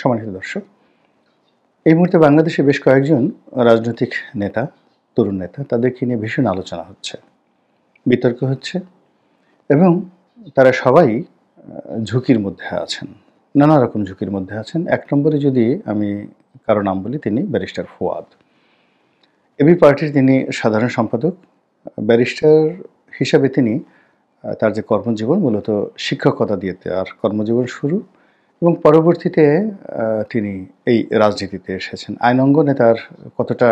সম্মানিত দর্শক, এই মুহূর্তে বাংলাদেশে বেশ কয়েকজন রাজনৈতিক নেতা, তরুণ নেতা, তাদেরকে নিয়ে ভীষণ আলোচনা হচ্ছে, বিতর্ক হচ্ছে এবং তারা সবাই ঝুঁকির মধ্যে আছেন, নানা রকম ঝুঁকির মধ্যে আছেন। এক নম্বরে যদি আমি কারো নাম বলি, তিনি ব্যারিস্টার ফুয়াদ। এবি পার্টির তিনি সাধারণ সম্পাদক। ব্যারিস্টার হিসাবে তিনি তার যে কর্মজীবন মূলত শিক্ষকতা দিয়ে তার কর্মজীবন শুরু এবং পরবর্তীতে তিনি এই রাজনীতিতে এসেছেন। আইন অঙ্গনে তার কতটা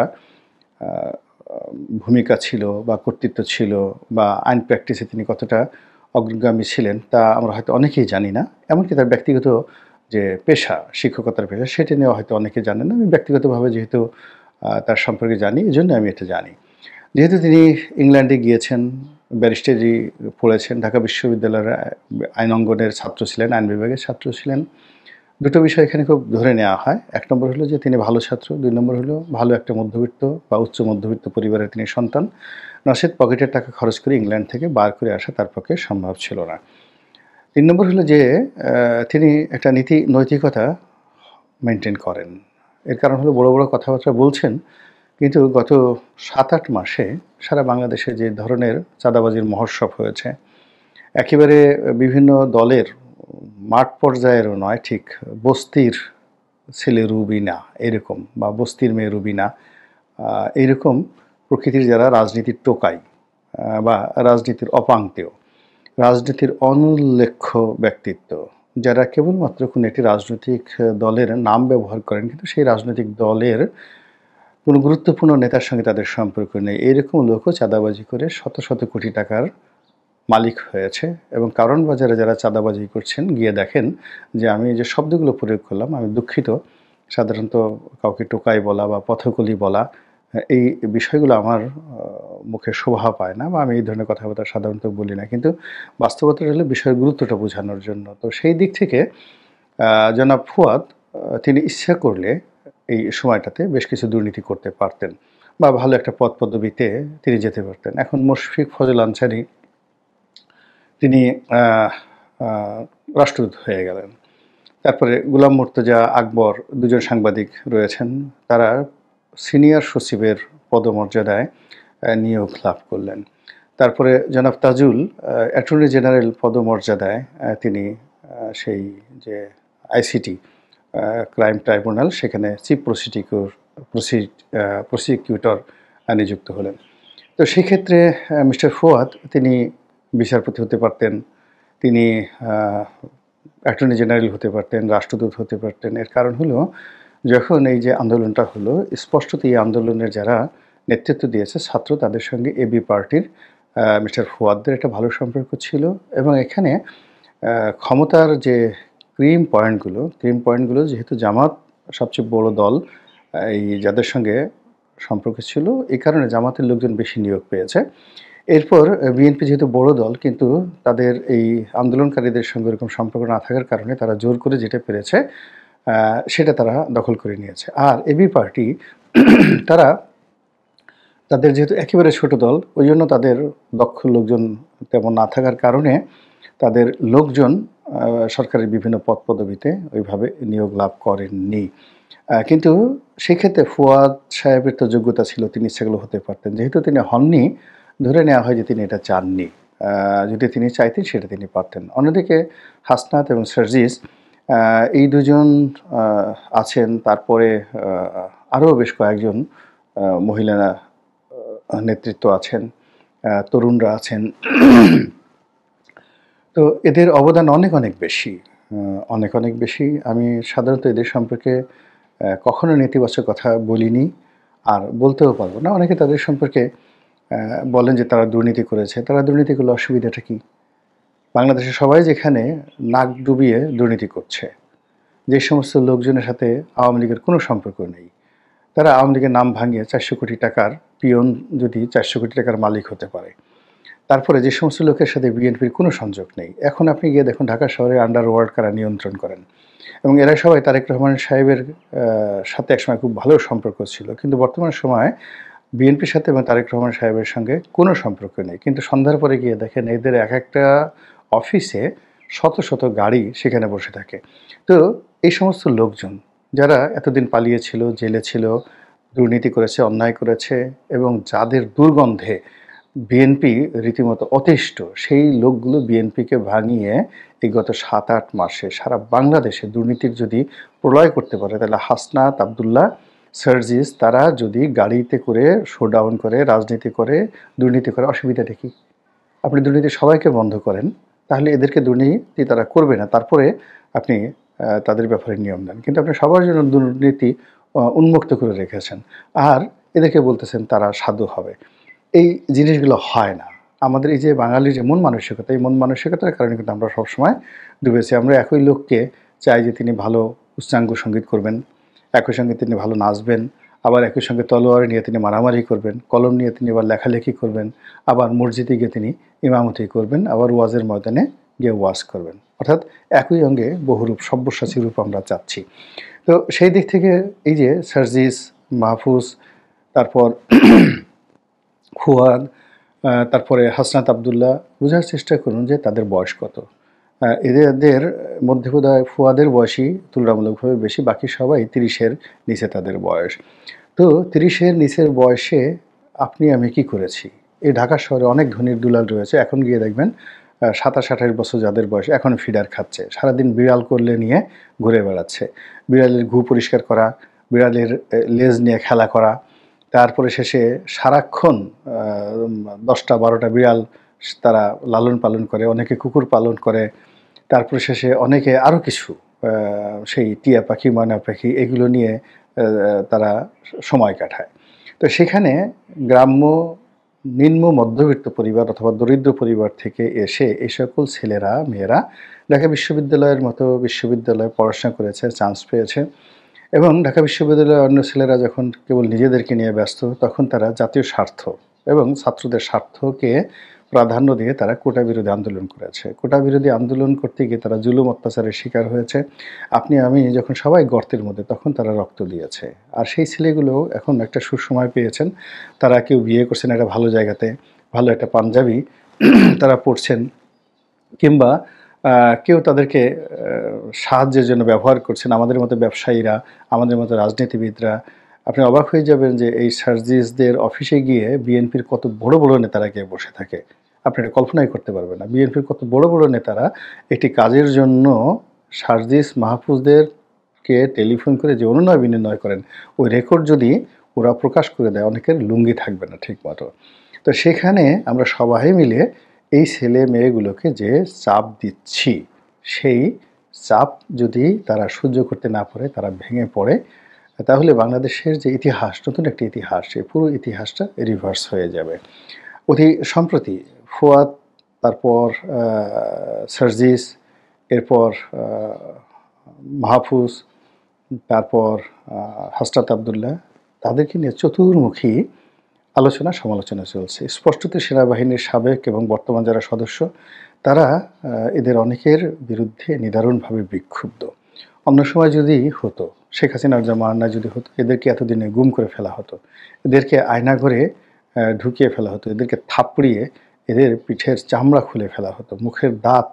ভূমিকা ছিল বা কর্তৃত্ব ছিল বা আইন প্র্যাকটিসে তিনি কতটা অগ্রগামী ছিলেন তা আমরা হয়তো অনেকেই জানি না। এমনকি তার ব্যক্তিগত যে পেশা, শিক্ষকতার পেশা, সেটা নিয়েও হয়তো অনেকে জানেন না। আমি ব্যক্তিগতভাবে যেহেতু তার সম্পর্কে জানি, এজন্য আমি এটা জানি। যেহেতু তিনি ইংল্যান্ডে গিয়েছেন, ব্যারিস্টারি পড়েছেন, ঢাকা বিশ্ববিদ্যালয়ের আইন অঙ্গনের ছাত্র ছিলেন, আইন বিভাগের ছাত্র ছিলেন। দুটো বিষয় এখানে খুব ধরে নেওয়া হয়। এক নম্বর হলো যে তিনি ভালো ছাত্র, ২ নম্বর হলো ভালো একটা মধ্যবিত্ত বা উচ্চ মধ্যবিত্ত পরিবারের তিনি সন্তান। নচেৎ পকেটের টাকা খরচ করে ইংল্যান্ড থেকে বার করে আসা তার পক্ষে সম্ভব ছিল না। ৩ নম্বর হলো যে তিনি একটা নৈতিকতা মেনটেন করেন। এর কারণ হলো বড়, বড় কথাবার্তা বলছেন, কিন্তু গত ৭-৮ মাসে সারা বাংলাদেশে যে ধরনের চাঁদাবাজির মহোৎসব হয়েছে, একেবারে বিভিন্ন দলের মাঠ পর্যায়েরও নয়, ঠিক বস্তির ছেলে রুবিনা এরকম বা বস্তির মেয়ে রুবিনা এইরকম প্রকৃতির যারা রাজনীতির টোকাই বা রাজনীতির অপাংতেয়, রাজনীতির অনুল্লেখ্য ব্যক্তিত্ব, যারা কেবলমাত্র কোনো একটি রাজনৈতিক দলের নাম ব্যবহার করেন, কিন্তু সেই রাজনৈতিক দলের কোনো গুরুত্বপূর্ণ নেতার সঙ্গে তাদের সম্পর্ক নেই, এরকম লোকও চাঁদাবাজি করে শত শত কোটি টাকার মালিক হয়েছে। এবং কারণ বাজারে যারা চাঁদাবাজি করছেন, গিয়ে দেখেন যে আমি যে শব্দগুলো প্রয়োগ করলাম, আমি দুঃখিত, সাধারণত কাউকে টোকাই বলা বা পথকলি বলা এই বিষয়গুলো আমার মুখে শোভা পায় না বা আমি এই ধরনের কথাবার্তা সাধারণত বলি না, কিন্তু বাস্তবতাটা হলো বিষয়ের গুরুত্বটা বোঝানোর জন্য। তো সেই দিক থেকে জনাব ফুয়াদ তিনি ইচ্ছা করলে এই সময়টাতে বেশ কিছু দুর্নীতি করতে পারতেন বা ভালো একটা পদ পদবিতে তিনি যেতে পারতেন। এখন মুশফিক ফজল আনসারী তিনি রাষ্ট্রদূত হয়ে গেলেন। তারপরে গোলাম মুর্তজা, আকবর, দুজন সাংবাদিক রয়েছেন, তারা সিনিয়র সচিবের পদমর্যাদায় নিয়োগ লাভ করলেন। তারপরে জনাব তাজুল অ্যাটর্নি জেনারেল পদমর্যাদায় তিনি সেই যে আইসিটি ক্রাইম ট্রাইব্যুনাল, সেখানে চিফ প্রসিকিউটর নিযুক্ত হলেন। তো সেক্ষেত্রে মিস্টার ফুয়াদ তিনি বিচারপতি হতে পারতেন, তিনি অ্যাটর্নি জেনারেল হতে পারতেন, রাষ্ট্রদূত হতে পারতেন। এর কারণ হলো, যখন এই যে আন্দোলনটা হলো, স্পষ্টত এই আন্দোলনের যারা নেতৃত্ব দিয়েছে ছাত্র, তাদের সঙ্গে এবি পার্টির মিস্টার ফুয়াদের একটা ভালো সম্পর্ক ছিল এবং এখানে ক্ষমতার যে ক্রিম পয়েন্টগুলো যেহেতু জামাত সবচেয়ে বড় দল, এই যাদের সঙ্গে সম্পর্ক ছিল, এই কারণে জামাতের লোকজন বেশি নিয়োগ পেয়েছে। এরপর বিএনপি যেহেতু বড় দল, কিন্তু তাদের এই আন্দোলনকারীদের সঙ্গে এরকম সম্পর্ক না থাকার কারণে তারা জোর করে যেটা পেরেছে সেটা তারা দখল করে নিয়েছে। আর এবি পার্টি তারা তাদের যেহেতু একেবারে ছোট দল, ওই জন্য তাদের দক্ষ লোকজন তেমন না থাকার কারণে তাদের লোকজন সরকারের বিভিন্ন পদ পদবিতে ওইভাবে নিয়োগ লাভ করেননি। কিন্তু সেক্ষেত্রে ফুয়াদ সাহেবের তো যোগ্যতা ছিল, তিনি ইচ্ছাগুলো হতে পারতেন। যেহেতু তিনি হননি, ধরে নেওয়া হয় যে তিনি এটা চাননি। যদি তিনি চাইতেন সেটা তিনি পারতেন। অন্যদিকে হাসনাত এবং সার্জিস এই দুজন আছেন। তারপরে আরও বেশ কয়েকজন মহিলা নেতৃত্ব আছেন, তরুণরা আছেন। তো এদের অবদান অনেক অনেক বেশি। আমি সাধারণত এদের সম্পর্কে কখনো নেতিবাচক কথা বলিনি, আর বলতেও পারবো না। অনেকে তাদের সম্পর্কে বলেন যে তারা দুর্নীতি করেছে। তারা দুর্নীতি করলে অসুবিধাটা কী? বাংলাদেশে সবাই যেখানে নাক ডুবিয়ে দুর্নীতি করছে, যে সমস্ত লোকজনের সাথে আওয়ামী লীগের কোনো সম্পর্ক নেই, তারা আওয়ামী লীগের নাম ভাঙিয়ে 400 কোটি টাকার পিয়ন যদি 400 কোটি টাকার মালিক হতে পারে, তারপরে যে সমস্ত লোকের সাথে বিএনপির কোনো সংযোগ নেই, এখন আপনি গিয়ে দেখুন ঢাকা শহরে আন্ডারওয়ার্ল্ড কারা নিয়ন্ত্রণ করেন, এবং এরা সবাই তারেক রহমান সাহেবের সাথে একসময় খুব ভালো সম্পর্ক ছিল, কিন্তু বর্তমান সময়ে বিএনপির সাথে এবং তারেক রহমান সাহেবের সঙ্গে কোনো সম্পর্ক নেই। কিন্তু সন্ধ্যার পরে গিয়ে দেখেন এদের এক একটা অফিসে শত শত গাড়ি সেখানে বসে থাকে। তো এই সমস্ত লোকজন যারা এতদিন পালিয়েছিল, জেলে ছিল, দুর্নীতি করেছে, অন্যায় করেছে এবং যাদের দুর্গন্ধে বিএনপি রীতিমতো অতিষ্ঠ, সেই লোকগুলো বিএনপিকে ভাঙিয়ে এই গত ৭-৮ মাসে সারা বাংলাদেশে দুর্নীতির যদি প্রলয় করতে পারে, তাহলে হাসনাত আব্দুল্লাহ, সার্জিস তারা যদি গাড়িতে করে শোডাউন করে, রাজনীতি করে, দুর্নীতি করে, অসুবিধাটা কি? আপনি দুর্নীতি সবাইকে বন্ধ করেন, তাহলে এদেরকে দুর্নীতি তারা করবে না। তারপরে আপনি তাদের ব্যাপারে নিয়ম দেন। কিন্তু আপনি সবার জন্য দুর্নীতি উন্মুক্ত করে রেখেছেন। আর এদেরকে বলতেছেন তারা সাধু হবে। এই জিনিসগুলো হয় না। আমাদের এই যে বাঙালির যে মন মানসিকতা, এই মন মানসিকতার কারণে কিন্তু আমরা সবসময় ডুবেছি। আমরা একই লোককে চাই যে তিনি ভালো উচ্চাঙ্গ সঙ্গীত করবেন, একই সঙ্গে তিনি ভালো নাচবেন, আবার একই সঙ্গে তলোয়ার নিয়ে তিনি মারামারি করবেন, কলম নিয়ে তিনি আবার লেখালেখি করবেন, আবার মসজিদে গিয়ে তিনি ইমামতি করবেন, আবার ওয়াজের ময়দানে গিয়ে ওয়াজ করবেন। অর্থাৎ একই অঙ্গে বহুরূপ, সব্যসাচী রূপ আমরা চাচ্ছি। তো সেই দিক থেকে এই যে সার্জিস, মাহফুজ, তারপর ফুয়াদ, তারপরে হাসনাত আব্দুল্লাহ, বোঝার চেষ্টা করুন যে তাদের বয়স কত। এদের মধ্যে বোধহয় ফুয়াদের বয়সই তুলনামূলকভাবে বেশি, বাকি সবাই ৩০-এর নিচে তাদের বয়স। তো ৩০-এর নিচের বয়সে আপনি আমি কি করেছি? এই ঢাকা শহরে অনেক ধনীর দুলাল রয়েছে, এখন গিয়ে দেখবেন ২৭-২৮ বছর যাদের বয়স এখনও ফিডার খাচ্ছে, সারাদিন বিড়াল করলে নিয়ে ঘুরে বেড়াচ্ছে। বিড়ালের গু পরিষ্কার করা, বিড়ালের লেজ নিয়ে খেলা করা, তারপরে শেষে সারাক্ষণ ১০টা-১২টা বিড়াল তারা লালন পালন করে, অনেকে কুকুর পালন করে, তারপরে শেষে অনেকে আরও কিছু সেই টিয়া পাখি, ময়না পাখি এগুলো নিয়ে তারা সময় কাটায়। তো সেখানে গ্রাম্য নিম্ন মধ্যবিত্ত পরিবার অথবা দরিদ্র পরিবার থেকে এসে এই সকল ছেলেরা, মেয়েরা ঢাকা বিশ্ববিদ্যালয়ের মতো বিশ্ববিদ্যালয়ে পড়াশোনা করেছে, চান্স পেয়েছে এবং ঢাকা বিশ্ববিদ্যালয়ের অন্য ছেলেরা যখন কেবল নিজেদেরকে নিয়ে ব্যস্ত, তখন তারা জাতীয় স্বার্থ এবং ছাত্রদের স্বার্থকে প্রাধান্য দিয়ে তারা কোটা বিরোধী আন্দোলন করেছে। কোটা বিরোধী আন্দোলন করতে গিয়ে তারা জুলুম অত্যাচারের শিকার হয়েছে। আপনি আমি যখন সবাই গর্তের মধ্যে, তখন তারা রক্ত দিয়েছে। আর সেই ছেলেগুলো এখন একটা সুসময় পেয়েছেন। তারা কেউ বিয়ে করছেন একটা ভালো জায়গাতে, ভালো একটা পাঞ্জাবি তারা পড়ছেন, কিংবা কেউ তাদেরকে সাহায্যের জন্য ব্যবহার করছেন। আমাদের মতো ব্যবসায়ীরা, আমাদের মতো রাজনীতিবিদরা, আপনি অবাক হয়ে যাবেন যে এই সার্জিসদের অফিসে গিয়ে বিএনপির কত বড় বড় নেতারা গিয়ে বসে থাকে। আপনি এটা কল্পনাই করতে পারবেন না। বিএনপির কত বড় বড় নেতারা একটি কাজের জন্য সার্জিস, মাহফুজদেরকে টেলিফোন করে যে অনুনয় বিনিময় করেন, ওই রেকর্ড যদি ওরা প্রকাশ করে দেয়, অনেকের লুঙ্গি থাকবে না ঠিকমতো। তো সেখানে আমরা সবাই মিলে এই ছেলে মেয়েগুলোকে যে চাপ দিচ্ছি, সেই চাপ যদি তারা সহ্য করতে না পারে, তারা ভেঙে পড়ে, তাহলে বাংলাদেশের যে ইতিহাস, নতুন একটা ইতিহাস, সেই পুরো ইতিহাসটা রিভার্স হয়ে যাবে। অতি সম্প্রতি ফুয়াদ, তারপর সার্জিস, এরপর মাহফুজ, তারপর হাসনাত আব্দুল্লাহ, তাদেরকে নিয়ে চতুর্মুখী আলোচনা সমালোচনা চলছে। স্পষ্টতই সেনাবাহিনীর সাবেক এবং বর্তমান যারা সদস্য, তারা এদের অনেকের বিরুদ্ধে নিদারুণভাবে বিক্ষুব্ধ। অন্য সময় যদি হতো, শেখ হাসিনার জামানায় যদি হতো, এদেরকে এতদিনে গুম করে ফেলা হতো, এদেরকে আয়নাঘরে ঢুকিয়ে ফেলা হতো, এদেরকে থাপড়িয়ে এদের পিঠের চামড়া খুলে ফেলা হতো, মুখের দাঁত